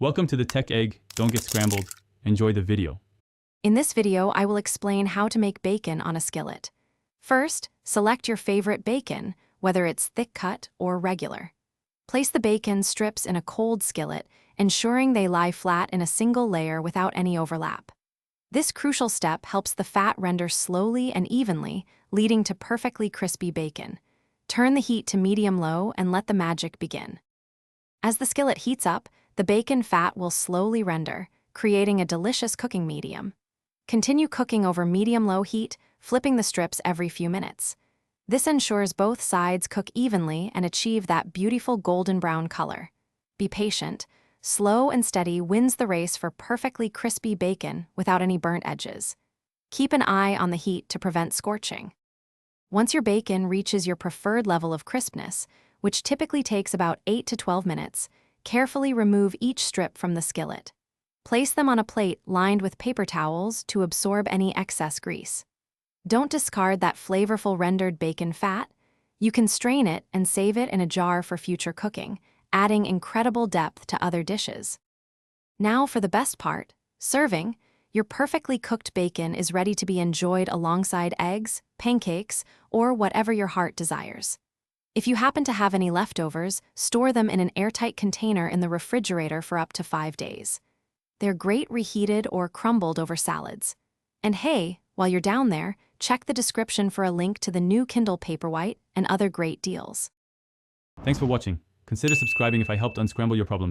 Welcome to the Tech Egg. Don't get scrambled. Enjoy the video. In this video, I will explain how to make bacon on a skillet. First, select your favorite bacon, whether it's thick cut or regular. Place the bacon strips in a cold skillet, ensuring they lie flat in a single layer without any overlap. This crucial step helps the fat render slowly and evenly, leading to perfectly crispy bacon. Turn the heat to medium-low and let the magic begin. As the skillet heats up, the bacon fat will slowly render, creating a delicious cooking medium. Continue cooking over medium-low heat, flipping the strips every few minutes. This ensures both sides cook evenly and achieve that beautiful golden brown color. Be patient. Slow and steady wins the race for perfectly crispy bacon without any burnt edges. Keep an eye on the heat to prevent scorching. Once your bacon reaches your preferred level of crispness, which typically takes about 8 to 12 minutes, carefully remove each strip from the skillet. Place them on a plate lined with paper towels to absorb any excess grease. Don't discard that flavorful rendered bacon fat. You can strain it and save it in a jar for future cooking, adding incredible depth to other dishes. Now for the best part, serving. Your perfectly cooked bacon is ready to be enjoyed alongside eggs, pancakes, or whatever your heart desires. If you happen to have any leftovers, store them in an airtight container in the refrigerator for up to 5 days. They're great reheated or crumbled over salads. And hey, while you're down there, check the description for a link to the new Kindle Paperwhite and other great deals. Thanks for watching. Consider subscribing if I helped unscramble your problems.